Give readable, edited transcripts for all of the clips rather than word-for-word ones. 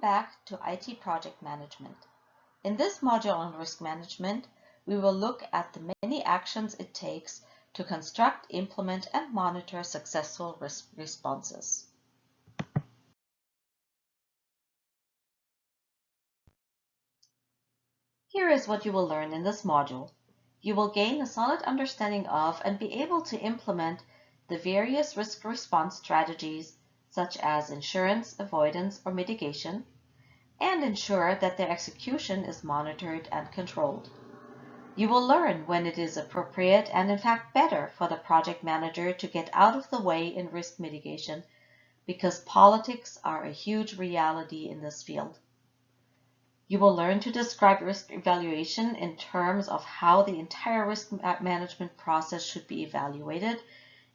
Welcome back to IT Project Management. In this module on risk management, we will look at the many actions it takes to construct, implement, and monitor successful risk responses. Here is what you will learn in this module. You will gain a solid understanding of and be able to implement the various risk response strategies such as insurance, avoidance, or mitigation, and ensure that their execution is monitored and controlled. You will learn when it is appropriate and in fact better for the project manager to get out of the way in risk mitigation because politics are a huge reality in this field. You will learn to describe risk evaluation in terms of how the entire risk management process should be evaluated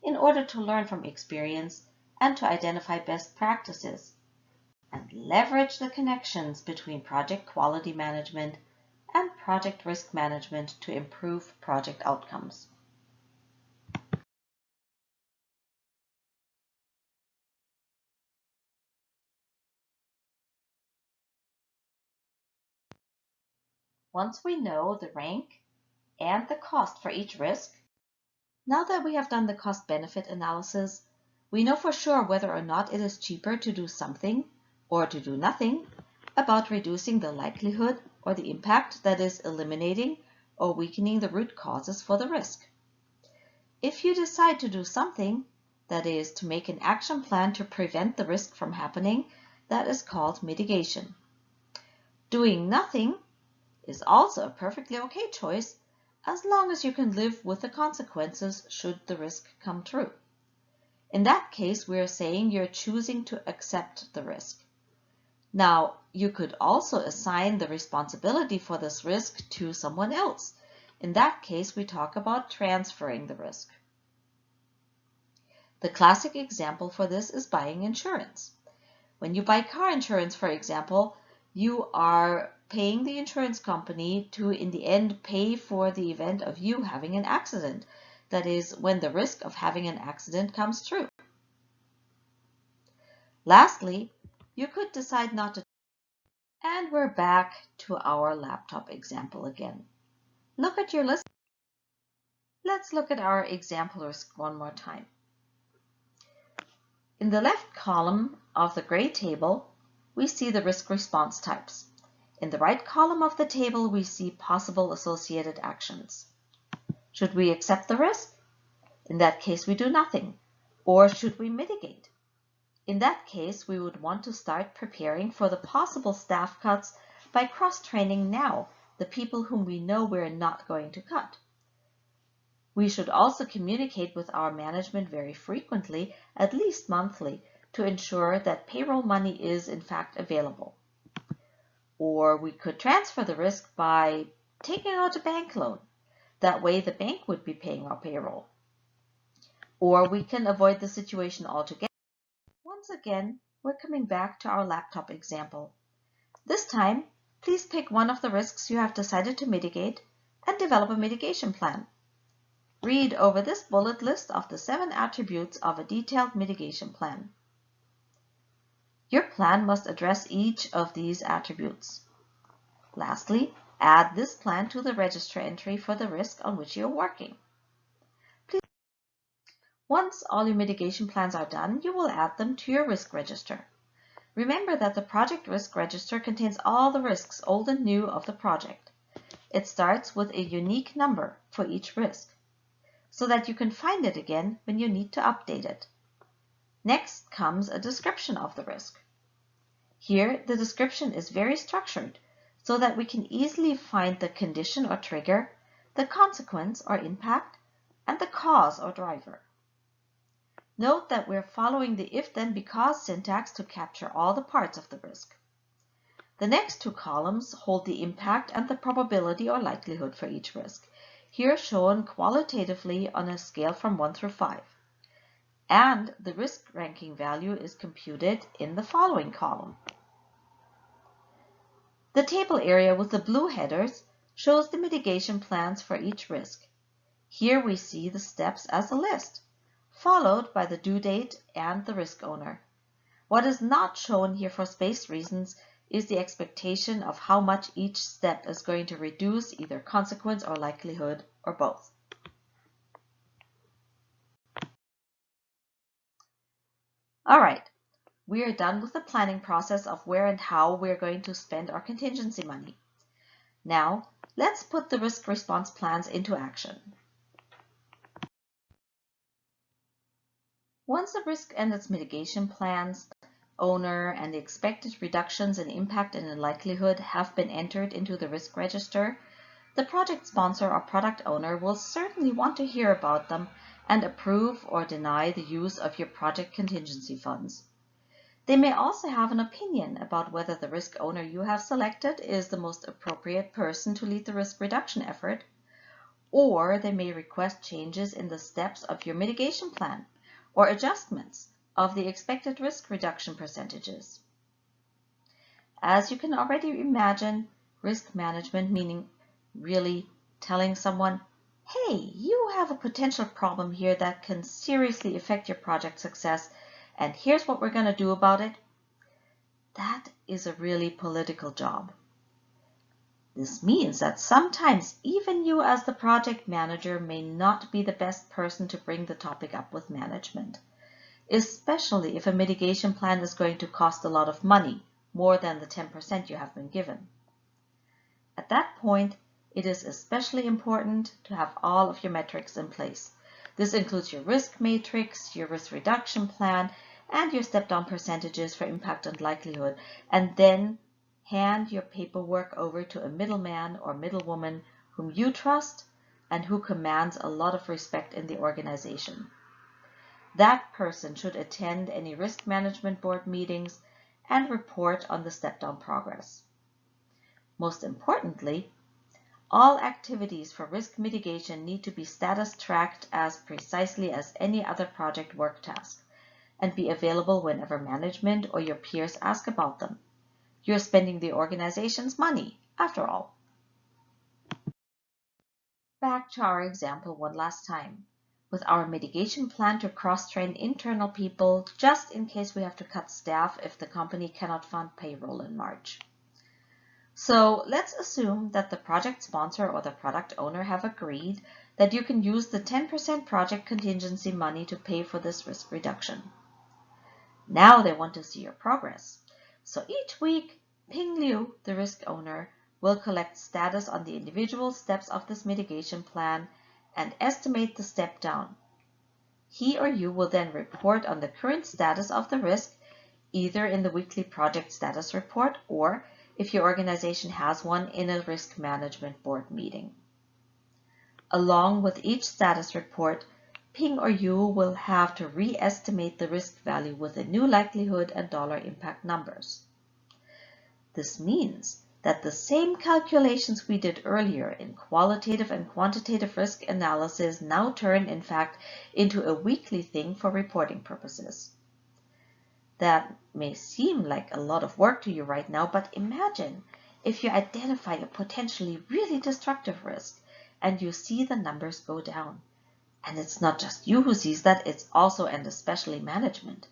in order to learn from experience and to identify best practices, and leverage the connections between project quality management and project risk management to improve project outcomes. Once we know the rank and the cost for each risk, now that we have done the cost-benefit analysis, we know for sure whether or not it is cheaper to do something or to do nothing about reducing the likelihood or the impact, that is, eliminating or weakening the root causes for the risk. If you decide to do something, that is, to make an action plan to prevent the risk from happening, that is called mitigation. Doing nothing is also a perfectly okay choice as long as you can live with the consequences should the risk come true. In that case, we are saying you're choosing to accept the risk. Now, you could also assign the responsibility for this risk to someone else. In that case, we talk about transferring the risk. The classic example for this is buying insurance. When you buy car insurance, for example, you are paying the insurance company to, in the end, pay for the event of you having an accident. That is, when the risk of having an accident comes true. Lastly, you could decide not to. And we're back to our laptop example again. Look at your list. Let's look at our example risk one more time. In the left column of the gray table, we see the risk response types. In the right column of the table, we see possible associated actions. Should we accept the risk? In that case, we do nothing. Or should we mitigate? In that case, we would want to start preparing for the possible staff cuts by cross-training now the people whom we know we're not going to cut. We should also communicate with our management very frequently, at least monthly, to ensure that payroll money is in fact available. Or we could transfer the risk by taking out a bank loan. That way the bank would be paying our payroll. Or we can avoid the situation altogether. Once again, we're coming back to our laptop example. This time, please pick one of the risks you have decided to mitigate and develop a mitigation plan. Read over this bullet list of the 7 attributes of a detailed mitigation plan. Your plan must address each of these attributes. Lastly, add this plan to the register entry for the risk on which you are working. Once all your mitigation plans are done, you will add them to your risk register. Remember that the project risk register contains all the risks, old and new, of the project. It starts with a unique number for each risk, so that you can find it again when you need to update it. Next comes a description of the risk. Here, the description is very structured, so that we can easily find the condition or trigger, the consequence or impact, and the cause or driver. Note that we're following the if-then-because syntax to capture all the parts of the risk. The next 2 columns hold the impact and the probability or likelihood for each risk, here shown qualitatively on a scale from 1 through 5. And the risk ranking value is computed in the following column. The table area with the blue headers shows the mitigation plans for each risk. Here we see the steps as a list, followed by the due date and the risk owner. What is not shown here for space reasons is the expectation of how much each step is going to reduce either consequence or likelihood or both. All right, we are done with the planning process of where and how we're going to spend our contingency money. Now, let's put the risk response plans into action. Once the risk and its mitigation plans, owner, and the expected reductions in impact and in likelihood have been entered into the risk register, the project sponsor or product owner will certainly want to hear about them and approve or deny the use of your project contingency funds. They may also have an opinion about whether the risk owner you have selected is the most appropriate person to lead the risk reduction effort, or they may request changes in the steps of your mitigation plan or adjustments of the expected risk reduction percentages. As you can already imagine, risk management meaning really telling someone, hey, you have a potential problem here that can seriously affect your project success, and here's what we're going to do about it. That is a really political job. This means that sometimes even you as the project manager may not be the best person to bring the topic up with management, especially if a mitigation plan is going to cost a lot of money, more than the 10% you have been given. At that point, it is especially important to have all of your metrics in place. This includes your risk matrix, your risk reduction plan, and your step-down percentages for impact and likelihood, and then hand your paperwork over to a middleman or middlewoman whom you trust and who commands a lot of respect in the organization. That person should attend any risk management board meetings and report on the step-down progress. Most importantly, all activities for risk mitigation need to be status tracked as precisely as any other project work task and be available whenever management or your peers ask about them. You're spending the organization's money, after all. Back to our example one last time, with our mitigation plan to cross-train internal people just in case we have to cut staff if the company cannot fund payroll in March. So let's assume that the project sponsor or the product owner have agreed that you can use the 10% project contingency money to pay for this risk reduction. Now they want to see your progress. So each week, Ping Liu, the risk owner, will collect status on the individual steps of this mitigation plan and estimate the step down. He or you will then report on the current status of the risk, either in the weekly project status report or, if your organization has one, in a risk management board meeting. Along with each status report, Ping or you will have to re-estimate the risk value with the new likelihood and dollar impact numbers. This means that the same calculations we did earlier in qualitative and quantitative risk analysis now turn, in fact, into a weekly thing for reporting purposes. That may seem like a lot of work to you right now, but imagine if you identify a potentially really destructive risk and you see the numbers go down. And it's not just you who sees that, it's also and especially management.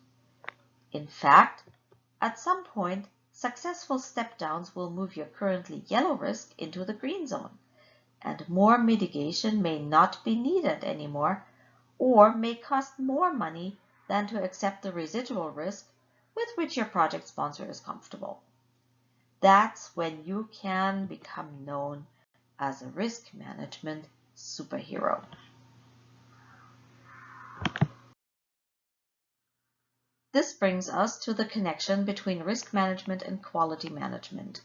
In fact, at some point, successful step downs will move your currently yellow risk into the green zone, and more mitigation may not be needed anymore, or may cost more money than to accept the residual risk with which your project sponsor is comfortable. That's when you can become known as a risk management superhero. This brings us to the connection between risk management and quality management.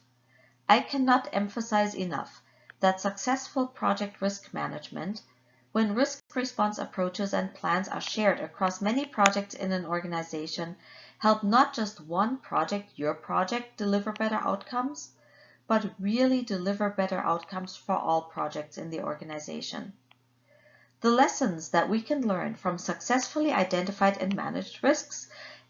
I cannot emphasize enough that successful project risk management, when risk response approaches and plans are shared across many projects in an organization, help not just one project, your project, deliver better outcomes, but really deliver better outcomes for all projects in the organization. The lessons that we can learn from successfully identified and managed risks,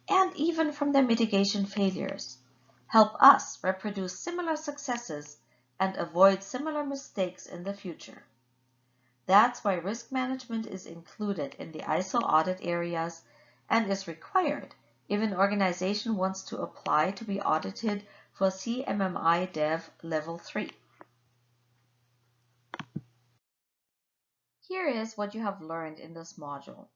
and even from their mitigation failures, help us reproduce similar successes and avoid similar mistakes in the future. That's why risk management is included in the ISO audit areas and is required if an organization wants to apply to be audited for CMMI Dev Level 3. Here is what you have learned in this module.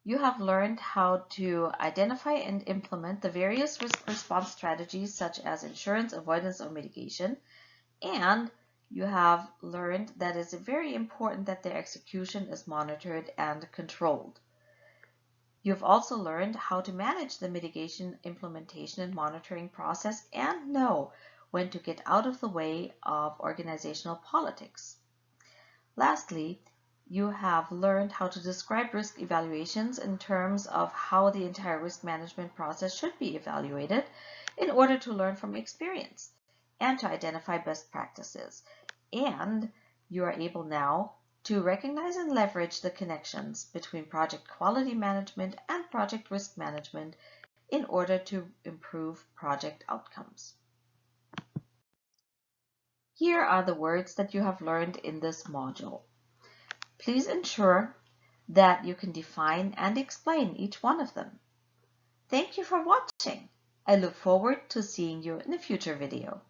You have learned how to identify and implement the various risk response strategies such as insurance, avoidance, or mitigation, and you have learned that it's very important that their execution is monitored and controlled. You've also learned how to manage the mitigation, implementation, and monitoring process and know when to get out of the way of organizational politics. Lastly, you have learned how to describe risk evaluations in terms of how the entire risk management process should be evaluated in order to learn from experience and to identify best practices. And you are able now to recognize and leverage the connections between project quality management and project risk management in order to improve project outcomes. Here are the words that you have learned in this module. Please ensure that you can define and explain each one of them. Thank you for watching. I look forward to seeing you in a future video.